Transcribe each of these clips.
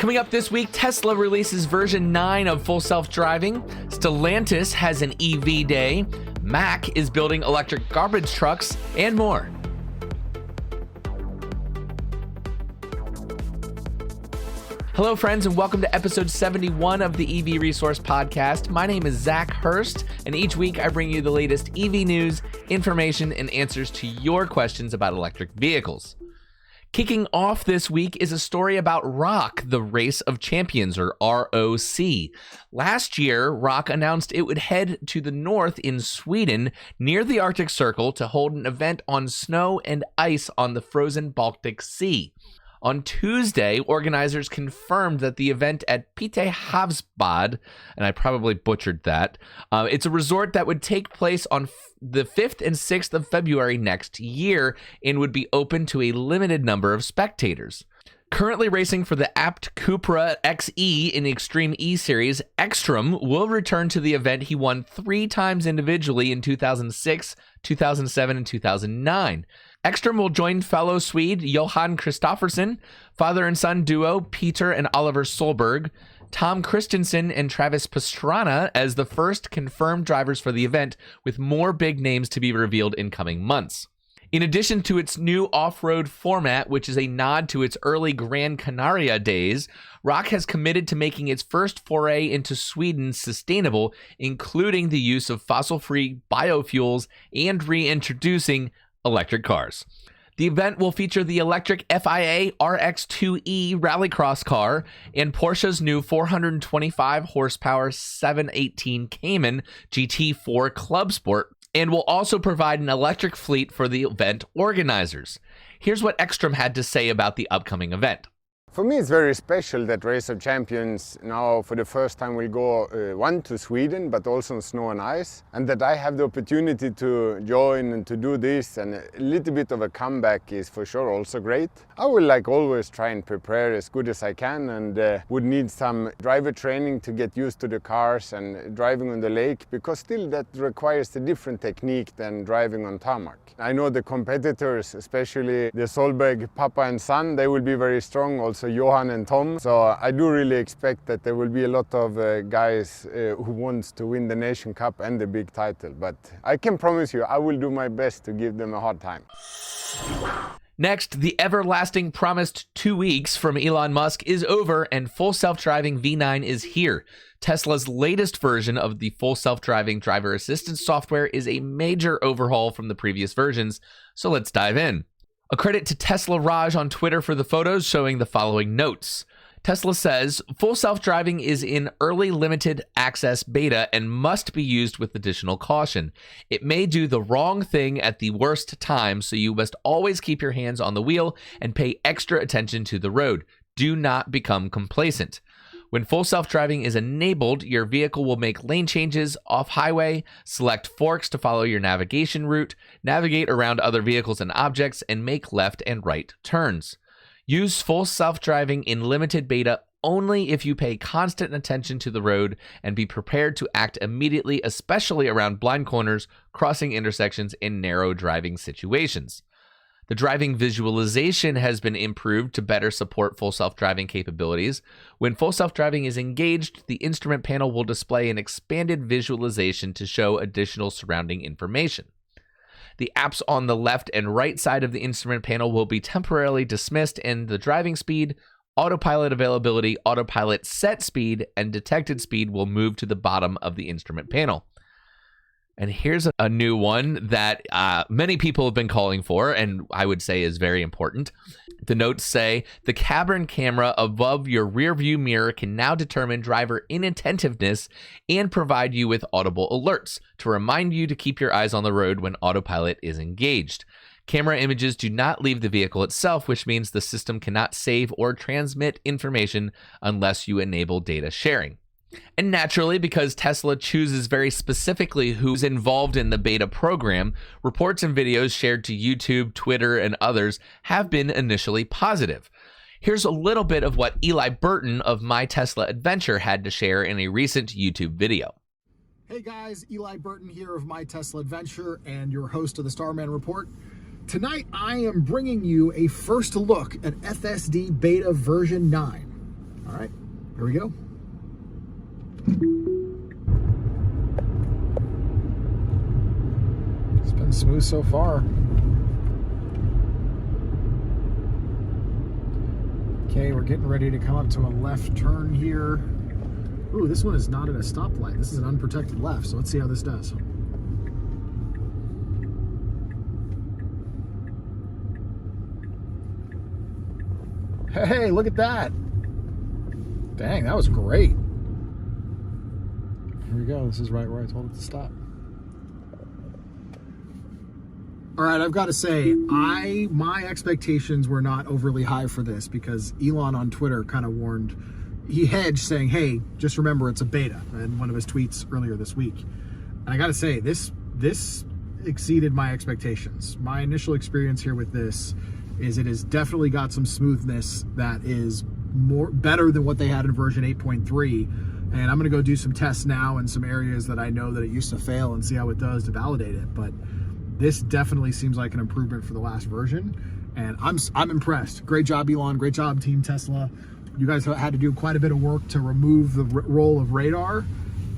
Coming up this week, Tesla releases version 9 of full self-driving. Stellantis has an EV day. Mack is building electric garbage trucks, and more. Hello, friends, and welcome to episode 71 of the EV Resource Podcast. My name is Zach Hurst, and each week I bring you the latest EV news, information, and answers to your questions about electric vehicles. Kicking off this week is a story about ROC, the Race of Champions, or ROC. Last year, ROC announced it would head to the north in Sweden, near the Arctic Circle, to hold an event on snow and ice on the frozen Baltic Sea. On Tuesday, organizers confirmed that the event at Pitehavsbad, and I probably butchered that, it's a resort that would take place on the 5th and 6th of February next year and would be open to a limited number of spectators. Currently racing for the Apt Cupra XE in the Extreme E Series, Ekstrom will return to the event he won 3 times individually in 2006, 2007, and 2009. Ekstrom will join fellow Swede Johan Kristoffersson, father and son duo Peter and Oliver Solberg, Tom Christensen and Travis Pastrana as the first confirmed drivers for the event, with more big names to be revealed in coming months. In addition to its new off-road format, which is a nod to its early Gran Canaria days, ROC has committed to making its first foray into Sweden sustainable, including the use of fossil-free biofuels and reintroducing electric cars. The event will feature the electric FIA RX2E rallycross car and Porsche's new 425 horsepower 718 Cayman GT4 Club Sport, and will also provide an electric fleet for the event organizers. Here's what Ekstrom had to say about the upcoming event. For me, it's very special that Race of Champions now for the first time will go one to Sweden, but also on snow and ice, and that I have the opportunity to join and to do this, and a little bit of a comeback is for sure also great. I will, like always, try and prepare as good as I can, and would need some driver training to get used to the cars and driving on the lake, because still that requires a different technique than driving on tarmac. I know the competitors, especially the Solberg Papa and son, they will be very strong, also Johan and Tom. So I do really expect that there will be a lot of guys who wants to win the Nation Cup and the big title. But I can promise you, I will do my best to give them a hard time. Next, the everlasting promised 2 weeks from Elon Musk is over, and full self-driving V9 is here. Tesla's latest version of the full self-driving driver assistance software is a major overhaul from the previous versions, so let's dive in. A credit to Tesla Raj on Twitter for the photos showing the following notes. Tesla says, full self-driving is in early limited access beta and must be used with additional caution. It may do the wrong thing at the worst time, so you must always keep your hands on the wheel and pay extra attention to the road. Do not become complacent. When full self-driving is enabled, your vehicle will make lane changes off-highway, select forks to follow your navigation route, navigate around other vehicles and objects, and make left and right turns. Use full self-driving in limited beta only if you pay constant attention to the road and be prepared to act immediately, especially around blind corners, crossing intersections, and narrow driving situations. The driving visualization has been improved to better support full self-driving capabilities. When full self-driving is engaged, the instrument panel will display an expanded visualization to show additional surrounding information. The apps on the left and right side of the instrument panel will be temporarily dismissed, and the driving speed, autopilot availability, autopilot set speed, and detected speed will move to the bottom of the instrument panel. And here's a new one that many people have been calling for, and I would say is very important. The notes say, the cabin camera above your rear view mirror can now determine driver inattentiveness and provide you with audible alerts to remind you to keep your eyes on the road when autopilot is engaged. Camera images do not leave the vehicle itself, which means the system cannot save or transmit information unless you enable data sharing. And naturally, because Tesla chooses very specifically who's involved in the beta program, reports and videos shared to YouTube, Twitter, and others have been initially positive. Here's a little bit of what Eli Burton of My Tesla Adventure had to share in a recent YouTube video. Hey guys, Eli Burton here of My Tesla Adventure and your host of the Starman Report. Tonight I am bringing you a first look at FSD Beta version 9. All right, here we go. It's been smooth so far. Okay, we're getting ready to come up to a left turn here. Ooh, this one is not at a stoplight. This is an unprotected left, so let's see how this does. Hey, look at that. Dang, that was great. Here we go. This is right where I told it to stop. All right, I've got to say, my expectations were not overly high for this because Elon on Twitter kind of warned, he hedged saying, hey, just remember it's a beta in one of his tweets earlier this week. And I got to say, this exceeded my expectations. My initial experience here with this is it has definitely got some smoothness that is better than what they had in version 8.3. And I'm going to go do some tests now in some areas that I know that it used to fail and see how it does to validate it. But this definitely seems like an improvement for the last version, and I'm impressed. Great job, Elon. Great job, Team Tesla. You guys had to do quite a bit of work to remove the role of radar,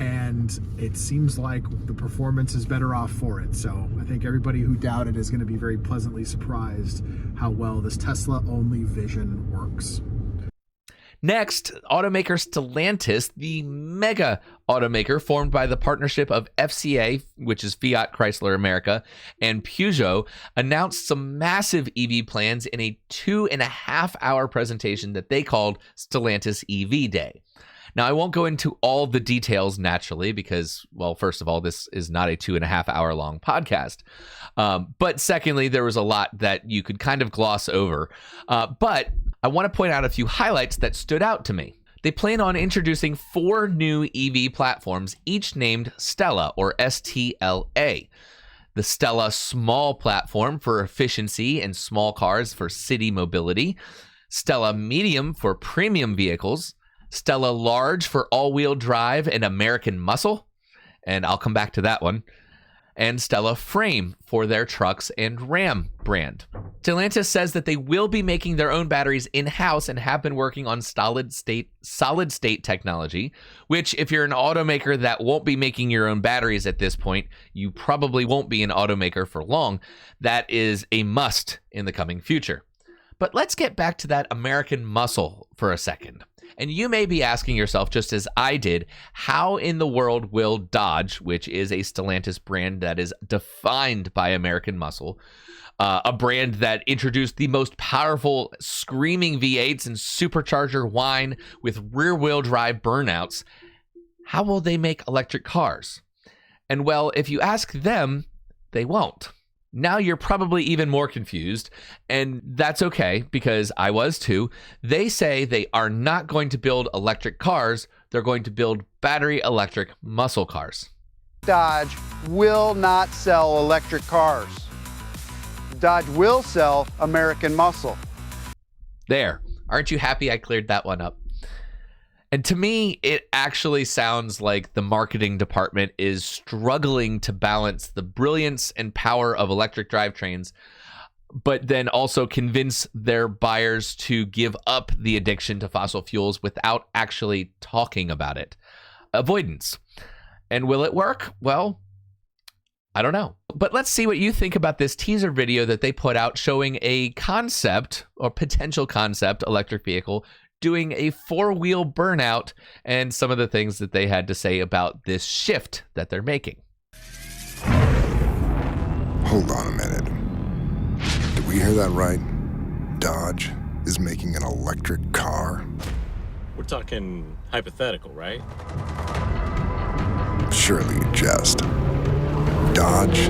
and it seems like the performance is better off for it. So I think everybody who doubted is going to be very pleasantly surprised how well this Tesla-only vision works. Next, automaker Stellantis, the mega automaker formed by the partnership of FCA, which is Fiat Chrysler America, and Peugeot, announced some massive EV plans in a 2.5-hour presentation that they called Stellantis EV Day. Now, I won't go into all the details naturally because, well, first of all, this is not a 2.5-hour long podcast. But secondly, there was a lot that you could kind of gloss over. But I want to point out a few highlights that stood out to me. They plan on introducing 4 new EV platforms, each named Stella or STLA. The Stella Small platform for efficiency and small cars for city mobility, Stella Medium for premium vehicles, Stella Large for all-wheel drive and American muscle, and I'll come back to that one, and Stella Frame for their trucks and Ram brand. Stellantis says that they will be making their own batteries in-house and have been working on solid state technology, which if you're an automaker that won't be making your own batteries at this point, you probably won't be an automaker for long. That is a must in the coming future. But let's get back to that American muscle for a second. And you may be asking yourself, just as I did, how in the world will Dodge, which is a Stellantis brand that is defined by American muscle, a brand that introduced the most powerful screaming V8s and supercharger whine with rear-wheel drive burnouts, how will they make electric cars? And well, if you ask them, they won't. Now you're probably even more confused, and that's okay because I was too. They say they are not going to build electric cars, they're going to build battery electric muscle cars. Dodge will not sell electric cars. Dodge will sell American muscle. There. Aren't you happy I cleared that one up? And to me, it actually sounds like the marketing department is struggling to balance the brilliance and power of electric drivetrains, but then also convince their buyers to give up the addiction to fossil fuels without actually talking about it. Avoidance. And will it work? Well, I don't know. But let's see what you think about this teaser video that they put out showing a concept or potential concept electric vehicle doing a 4-wheel burnout and some of the things that they had to say about this shift that they're making. Hold on a minute. Did we hear that right? Dodge is making an electric car? We're talking hypothetical, right? Surely you jest. Dodge?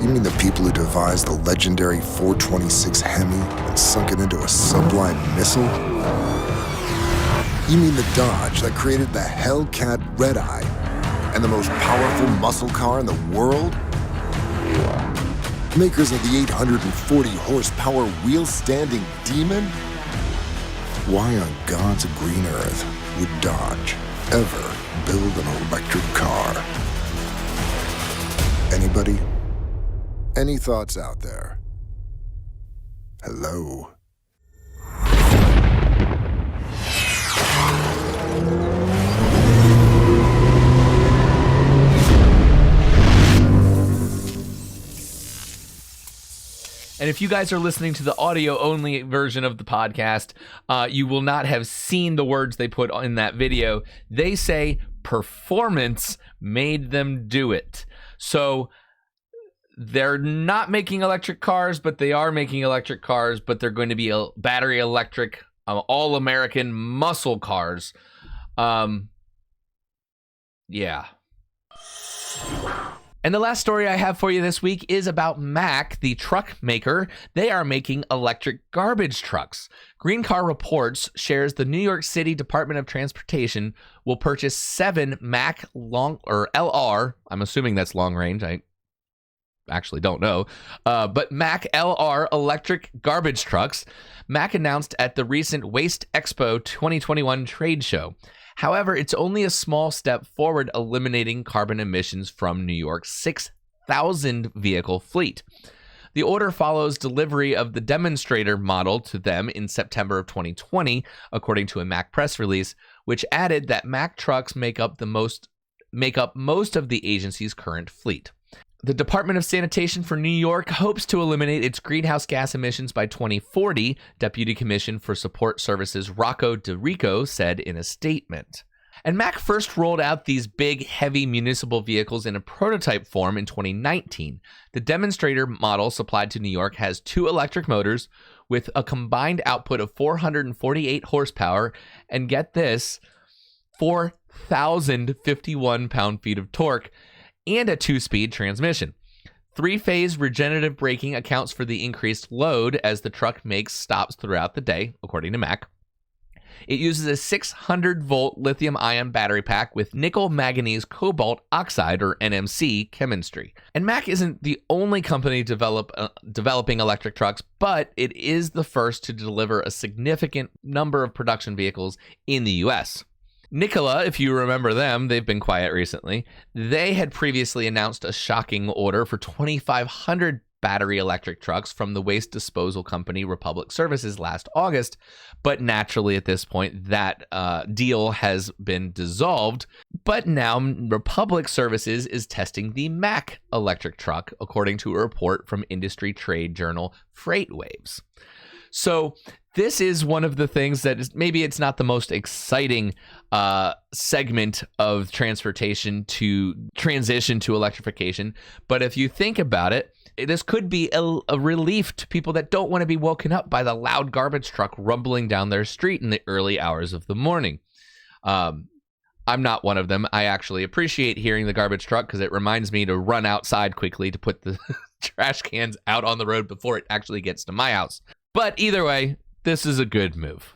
You mean the people who devised the legendary 426 Hemi and sunk it into a sublime missile? You mean the Dodge that created the Hellcat Red Eye and the most powerful muscle car in the world? Makers of the 840 horsepower wheel-standing Demon? Why on God's green earth would Dodge ever build an electric car? Anybody? Any thoughts out there? Hello? And if you guys are listening to the audio only version of the podcast, you will not have seen the words they put in that video. They say performance made them do it. So they're not making electric cars, but they are making electric cars, but they're going to be battery electric, all-American muscle cars. Yeah. And the last story I have for you this week is about Mack, the truck maker. They are making electric garbage trucks. Green Car Reports shares the New York City Department of Transportation will purchase 7 Mack LR. I'm assuming that's long range. I actually don't know. But Mack LR electric garbage trucks. Mack announced at the recent Waste Expo 2021 trade show. However, it's only a small step forward eliminating carbon emissions from New York's 6,000 vehicle fleet. The order follows delivery of the demonstrator model to them in September of 2020, according to a Mack press release, which added that Mack trucks make up most of the agency's current fleet. The Department of Sanitation for New York hopes to eliminate its greenhouse gas emissions by 2040, Deputy Commission for Support Services Rocco DeRico said in a statement. And Mack first rolled out these big, heavy municipal vehicles in a prototype form in 2019. The demonstrator model supplied to New York has 2 electric motors with a combined output of 448 horsepower, and get this, 4,051 pound-feet of torque, and a 2-speed transmission. 3-phase regenerative braking accounts for the increased load as the truck makes stops throughout the day, according to Mack. It uses a 600-volt lithium-ion battery pack with nickel manganese cobalt oxide, or NMC, chemistry. And Mack isn't the only company developing electric trucks, but it is the first to deliver a significant number of production vehicles in the U.S. Nicola, if you remember them, they've been quiet recently. They had previously announced a shocking order for 2,500 battery electric trucks from the waste disposal company Republic Services last August, but naturally at this point that deal has been dissolved. But now Republic Services is testing the Mack electric truck, according to a report from industry trade journal FreightWaves. So this is one of the things that is, maybe it's not the most exciting segment of transportation to transition to electrification, but if you think about it, this could be a relief to people that don't want to be woken up by the loud garbage truck rumbling down their street in the early hours of the morning. I'm not one of them. I actually appreciate hearing the garbage truck because it reminds me to run outside quickly to put the trash cans out on the road before it actually gets to my house. But either way, this is a good move.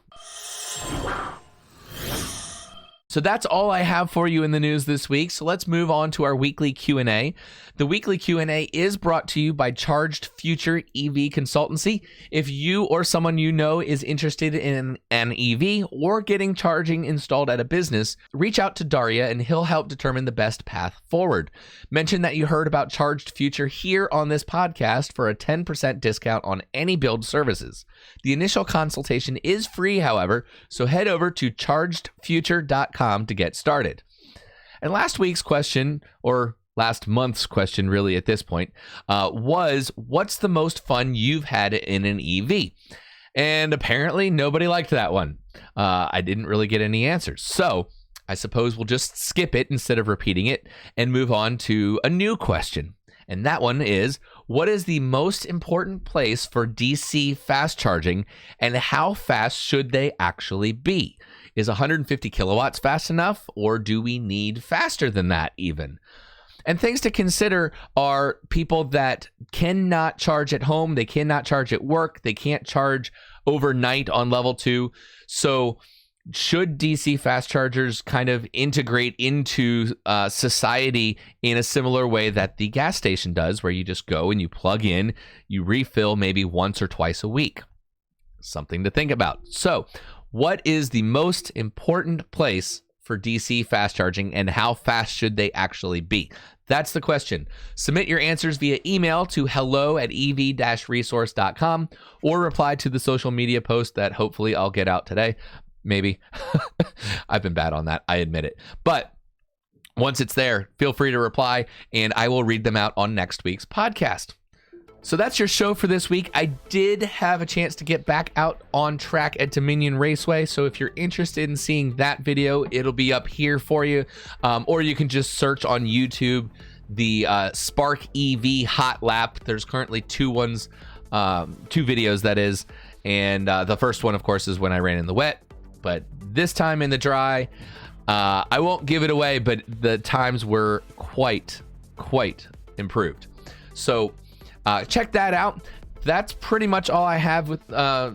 So that's all I have for you in the news this week. So let's move on to our weekly Q&A. The weekly Q&A is brought to you by Charged Future EV Consultancy. If you or someone you know is interested in an EV or getting charging installed at a business, reach out to Daria and he'll help determine the best path forward. Mention that you heard about Charged Future here on this podcast for a 10% discount on any build services. The initial consultation is free, however, so head over to chargedfuture.com to get started. And last week's question, or last month's question really at this point, was what's the most fun you've had in an EV? And apparently nobody liked that one. I didn't really get any answers. So I suppose we'll just skip it instead of repeating it and move on to a new question. And that one is, what is the most important place for DC fast charging and how fast should they actually be? Is 150 kilowatts fast enough, or do we need faster than that even? And things to consider are people that cannot charge at home, they cannot charge at work, they can't charge overnight on level 2. So should DC fast chargers kind of integrate into society in a similar way that the gas station does, where you just go and you plug in, you refill maybe once or twice a week? Something to think about. So what is the most important place for DC fast charging and how fast should they actually be? That's the question. Submit your answers via email to hello@ev-resource.com or reply to the social media post that hopefully I'll get out today. Maybe. I've been bad on that. I admit it. But once it's there, feel free to reply and I will read them out on next week's podcast. So that's your show for this week. I did have a chance to get back out on track at Dominion Raceway. So if you're interested in seeing that video, it'll be up here for you. Or you can just search on YouTube the Spark EV hot lap. There's currently two videos, that is. And the first one, of course, is when I ran in the wet. But this time in the dry, I won't give it away, but the times were quite improved. So check that out. That's pretty much all I have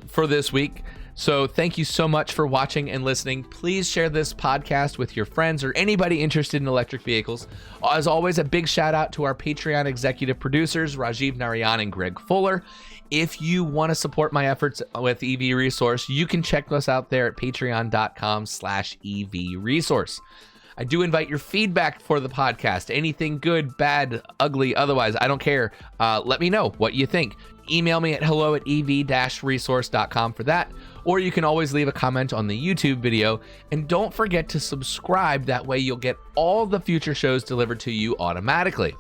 for this week. So thank you so much for watching and listening. Please share this podcast with your friends or anybody interested in electric vehicles. As always, a big shout out to our Patreon executive producers, Rajiv Narayan and Greg Fuller. If you want to support my efforts with EV Resource, you can check us out there at patreon.com/EV Resource. I do invite your feedback for the podcast. Anything good, bad, ugly, otherwise, I don't care. Let me know what you think. Email me at hello@ev-resource.com for that. Or you can always leave a comment on the YouTube video. And don't forget to subscribe. That way you'll get all the future shows delivered to you automatically.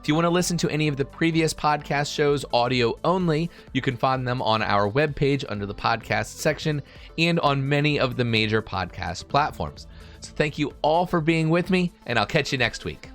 If you want to listen to any of the previous podcast shows audio only, you can find them on our webpage under the podcast section and on many of the major podcast platforms. So thank you all for being with me, and I'll catch you next week.